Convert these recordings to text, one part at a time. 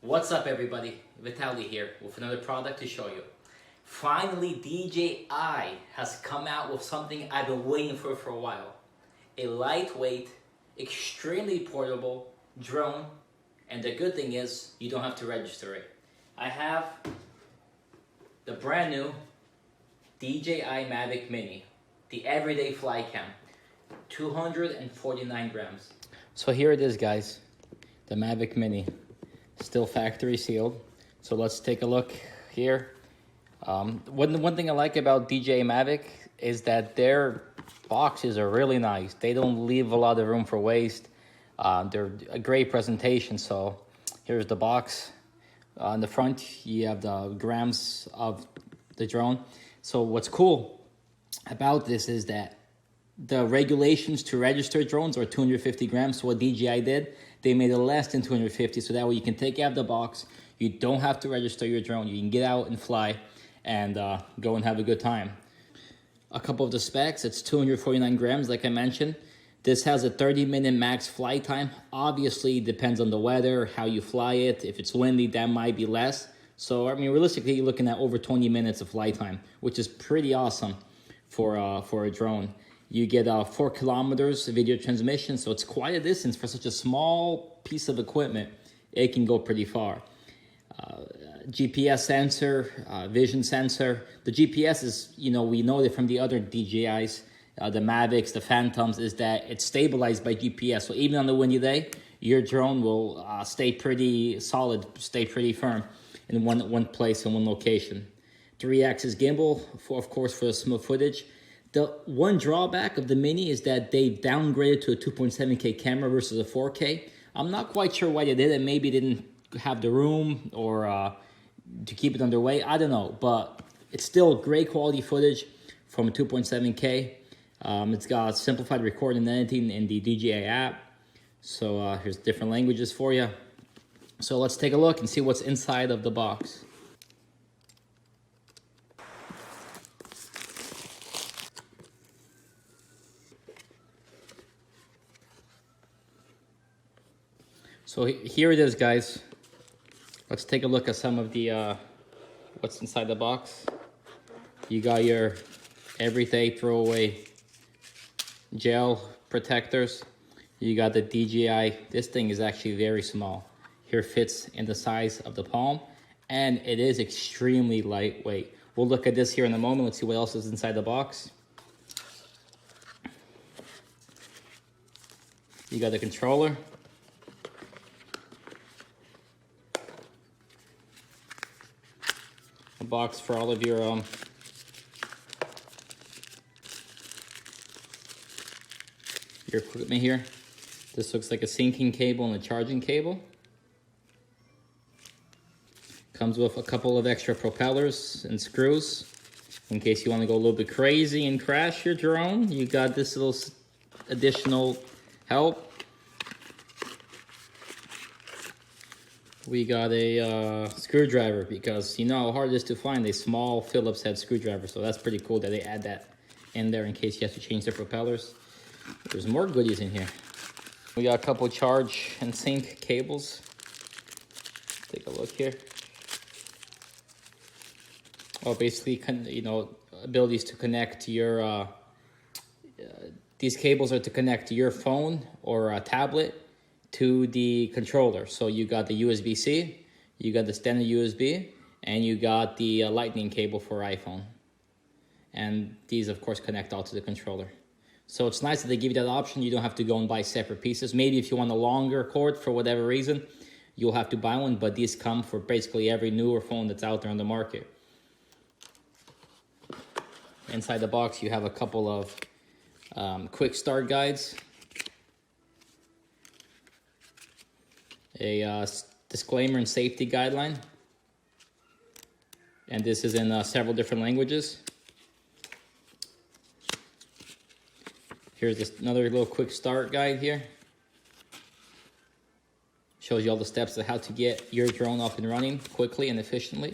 What's up everybody, Vitaly here with another product to show you. Finally, DJI has come out with something I've been waiting for a while. A lightweight, extremely portable drone, and the good thing is you don't have to register it. I have the brand new DJI Mavic Mini, the everyday fly cam, 249 grams. So here it is guys, the Mavic Mini. Still factory sealed. So let's take a look here. One thing I like about DJI Mavic is that their boxes are really nice. They don't leave a lot of room for waste. They're a great presentation. So here's the box. On the front, you have the grams of the drone. So what's cool about this is that the regulations to register drones are 250 grams. So what DJI did, they made it less than 250. So that way you can take it out of the box. You don't have to register your drone. You can get out and fly and go and have a good time. A couple of the specs, it's 249 grams, like I mentioned. This has a 30-minute max flight time. Obviously, it depends on the weather, how you fly it. If it's windy, that might be less. So, I mean, realistically, you're looking at over 20 minutes of flight time, which is pretty awesome for a drone. You get 4 kilometers video transmission, so it's quite a distance for such a small piece of equipment. It can go pretty far. GPS sensor, vision sensor. The GPS is, we know that from the other DJIs, the Mavics, the Phantoms, is that it's stabilized by GPS. So even on the windy day, your drone will stay pretty solid, stay pretty firm in one place, in one location. 3-axis gimbal, of course, for the smooth footage. The one drawback of the Mini is that they downgraded to a 2.7K camera versus a 4K. I'm not quite sure why they did it. Maybe they didn't have the room or to keep it underway. I don't know, but it's still great quality footage from a 2.7K. It's got simplified recording and editing in the DJI app. So here's different languages for you. So let's take a look and see what's inside of the box. So here it is, guys. Let's take a look at some of the what's inside the box. You got your everyday throwaway gel protectors. You got the DJI. This thing is actually very small. Here fits in the size of the palm, and it is extremely lightweight. We'll look at this here in a moment. Let's see what else is inside the box. You got the controller. A box for all of your equipment here. This looks like a syncing cable and a charging cable. Comes with a couple of extra propellers and screws in case you want to go a little bit crazy and crash your drone. You got this little additional help. We got a screwdriver because you know how hard it is to find a small Phillips head screwdriver. So that's pretty cool that they add that in there in case you have to change the propellers. There's more goodies in here. We got a couple charge and sync cables. Take a look here. Oh, basically, abilities to connect to your, these cables are to connect your phone or a tablet to the controller. So you got the USB-C, you got the standard USB, and you got the lightning cable for iPhone. And these, of course, connect all to the controller. So it's nice that they give you that option. You don't have to go and buy separate pieces. Maybe if you want a longer cord for whatever reason, you'll have to buy one, but these come for basically every newer phone that's out there on the market. Inside the box, you have a couple of quick start guides, a disclaimer and safety guideline, and this is in several different languages. Here's another little quick start guide here. Shows you all the steps of how to get your drone up and running quickly and efficiently.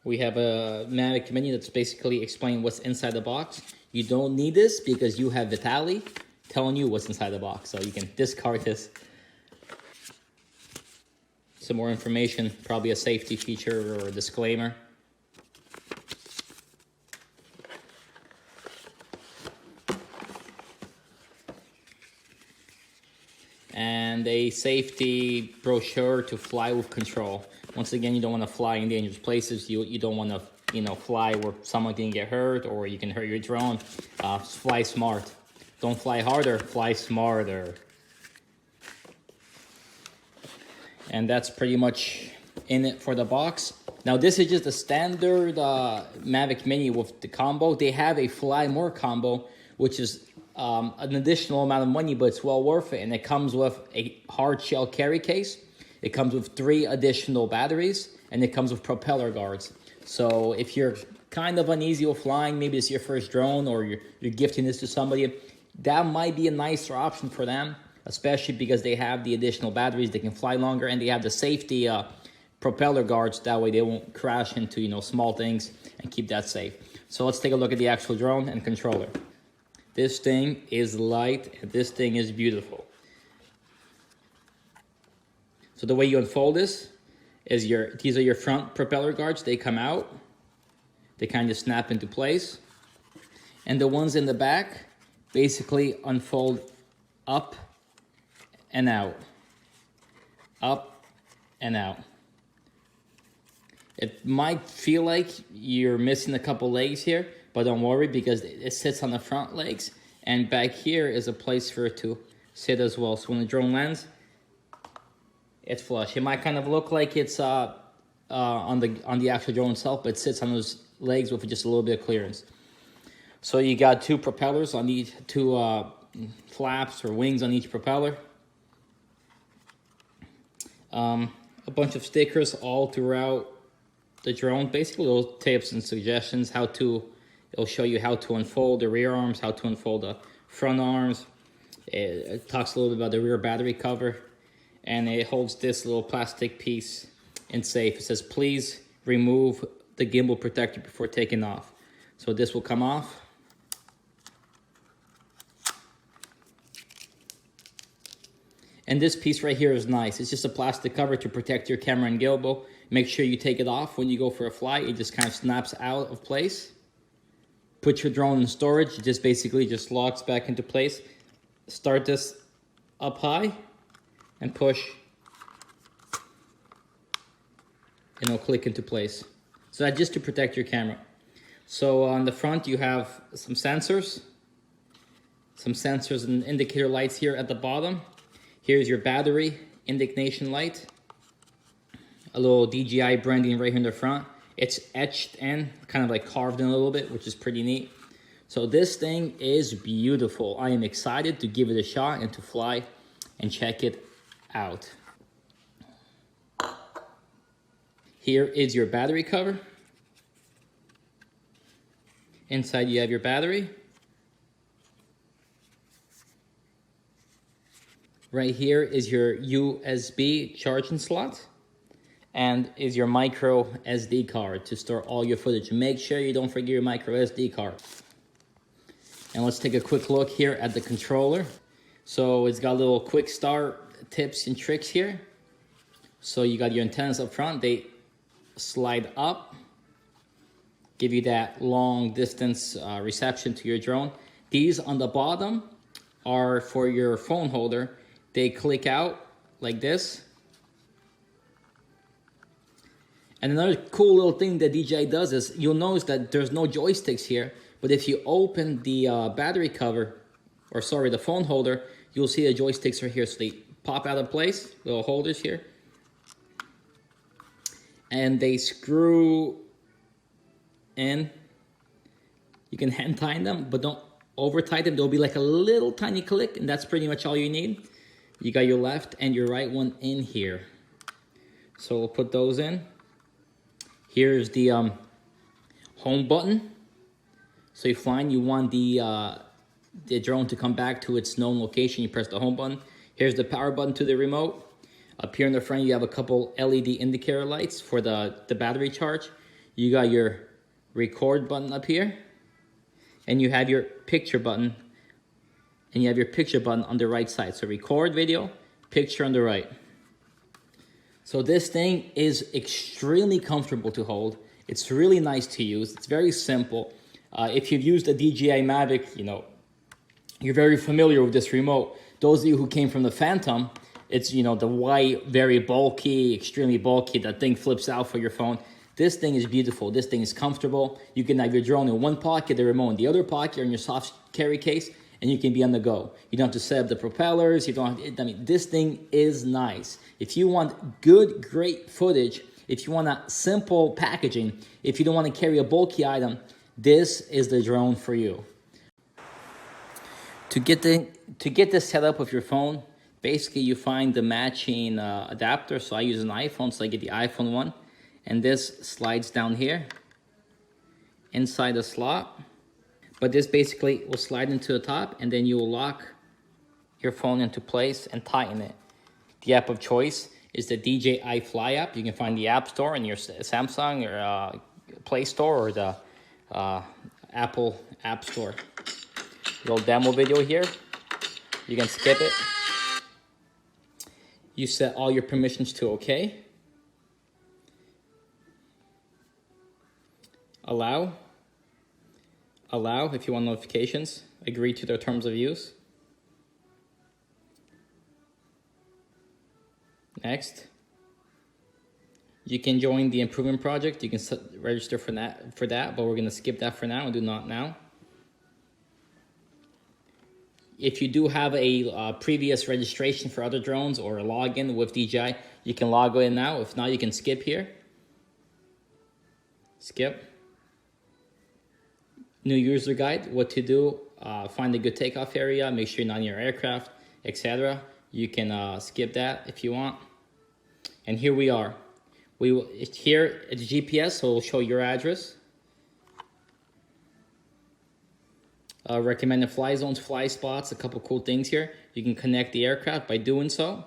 We have a Mavic Mini that's basically explaining what's inside the box. You don't need this because you have Vitaly telling you what's inside the box, so you can discard this. some more information, probably a safety feature or a disclaimer. And a safety brochure to fly with control. Once again, you don't want to fly in dangerous places. You don't want to, you know, fly where someone can get hurt or you can hurt your drone. Fly smart. Don't fly harder, fly smarter. And that's pretty much in it for the box. Now this is just a standard Mavic Mini with the combo. They have a Fly More combo, which is an additional amount of money, but it's well worth it. And it comes with a hard shell carry case. It comes with 3 additional batteries, and it comes with propeller guards. So if you're kind of uneasy with flying, maybe it's your first drone or you're gifting this to somebody, that might be a nicer option for them, especially because they have the additional batteries, they can fly longer, and they have the safety propeller guards. That way they won't crash into, you know, small things and keep that safe. So let's take a look at the actual drone and controller. This thing is light, and this thing is beautiful. So the way you unfold this is these are your front propeller guards. They come out, they kind of snap into place. And the ones in the back basically unfold up and out, up and out. It might feel like you're missing a couple legs here, but don't worry because it sits on the front legs, and back here is a place for it to sit as well. So when the drone lands, it's flush. It might kind of look like it's on the actual drone itself, but it sits on those legs with just a little bit of clearance. So you got 2 propellers on each, 2 flaps or wings on each propeller. A bunch of stickers all throughout the drone, basically little tips and suggestions it'll show you how to unfold the rear arms, how to unfold the front arms. It talks a little bit about the rear battery cover, and it holds this little plastic piece in safe. It says, please remove the gimbal protector before taking off. So this will come off. And this piece right here is nice. It's just a plastic cover to protect your camera and gimbal. Make sure you take it off when you go for a fly. It just kind of snaps out of place. Put your drone in storage. It just basically just locks back into place. Start this up high and push. And it'll click into place. So that's just to protect your camera. So on the front you have some sensors. Some sensors and indicator lights here at the bottom. Here's your battery indication light. A little DJI branding right here in the front. It's etched in, kind of like carved in a little bit, which is pretty neat. So this thing is beautiful. I am excited to give it a shot and to fly and check it out. Here is your battery cover. Inside you have your battery. Right here is your USB charging slot, and is your micro SD card to store all your footage. Make sure you don't forget your micro SD card. And let's take a quick look here at the controller. So it's got little quick start tips and tricks here. So you got your antennas up front. They slide up, give you that long distance reception to your drone. These on the bottom are for your phone holder. They click out like this. And another cool little thing that DJI does is you'll notice that there's no joysticks here, but if you open the battery cover, or sorry, the phone holder, you'll see the joysticks are here. So they pop out of place, little holders here. And they screw in. You can hand tighten them, but don't over tighten them. There'll be like a little tiny click, and that's pretty much all you need. You got your left and your right one in here. So we'll put those in. Here's the home button. So you find you want the drone to come back to its known location. You press the home button. Here's the power button to the remote. Up here in the front, you have a couple LED indicator lights for the battery charge. You got your record button up here. And you have your picture button. And you have your picture button on the right side. So record video, picture on the right. So this thing is extremely comfortable to hold. It's really nice to use. It's very simple. If you've used the DJI Mavic, you know, you're very familiar with this remote. Those of you who came from the Phantom, it's, you know, the white, very bulky, extremely bulky, that thing flips out for your phone. This thing is beautiful. This thing is comfortable. You can have your drone in one pocket, the remote in the other pocket, or in your soft carry case, and you can be on the go. You don't have to set up the propellers. You don't have to, I mean, this thing is nice. If you want good, great footage, if you want a simple packaging, if you don't want to carry a bulky item, this is the drone for you. To get this set up with your phone, basically you find the matching adapter. So I use an iPhone, so I get the iPhone one. And this slides down here inside the slot. But this basically will slide into the top, and then you will lock your phone into place and tighten it. The app of choice is the DJI Fly app. You can find the App Store in your Samsung or Play Store, or the Apple App Store. Little demo video here. You can skip it. You set all your permissions to OK. Allow if you want notifications. Agree to their terms of use. Next. You can join the improvement project. You can register for that, but we're going to skip that for now and do not now. If you do have a previous registration for other drones or a login with DJI, you can log in now. If not, you can skip here. Skip. New user guide, what to do, find a good takeoff area, make sure you're not in your aircraft, etc. You can skip that if you want. And here we are. Here it's GPS, so it'll show your address. Recommended fly zones, fly spots, a couple cool things here. You can connect the aircraft by doing so.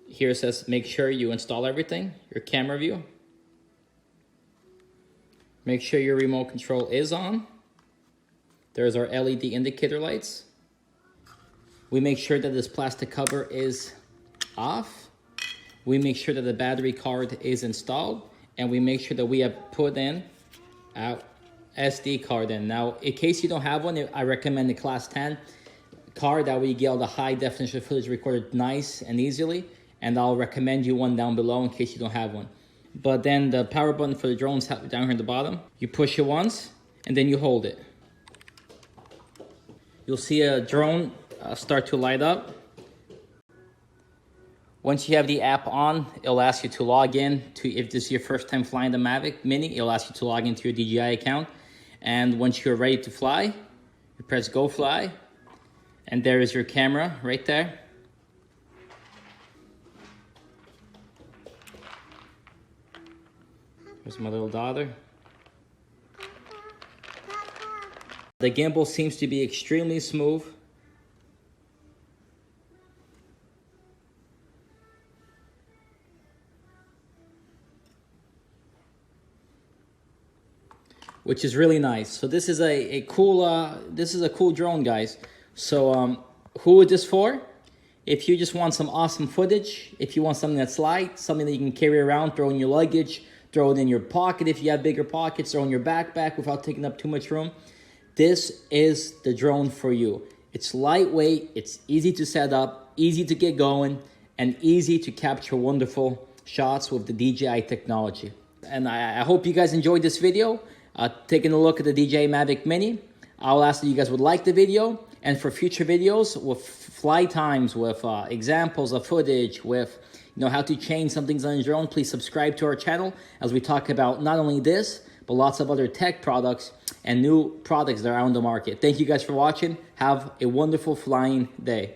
Here it says make sure you install everything, your camera view. Make sure your remote control is on. There's our LED indicator lights. We make sure that this plastic cover is off. We make sure that the battery card is installed. And we make sure that we have put in our SD card in. Now, in case you don't have one, I recommend the Class 10 card. That way you get all the high definition footage recorded nice and easily. And I'll recommend you one down below in case you don't have one. But then the power button for the drone's down here at the bottom. You push it once, and then you hold it. You'll see a drone start to light up. Once you have the app on, it'll ask you to log in to, if this is your first time flying the Mavic Mini, it'll ask you to log into your DJI account. And once you're ready to fly, you press Go Fly. And there is your camera right there. There's my little daughter. The gimbal seems to be extremely smooth. Which is really nice. So this is a cool drone, guys. So who is this for? If you just want some awesome footage, if you want something that's light, something that you can carry around, throw in your luggage, throw it in your pocket if you have bigger pockets, throw in your backpack without taking up too much room, this is the drone for you. It's lightweight, it's easy to set up, easy to get going, and easy to capture wonderful shots with the DJI technology. And I hope you guys enjoyed this video. Taking a look at the DJI Mavic Mini. I'll ask that you guys would like the video, and for future videos with fly times, with examples of footage, with how to change some things on your drone, please subscribe to our channel as we talk about not only this, but lots of other tech products and new products that are on the market. Thank you guys for watching. Have a wonderful flying day.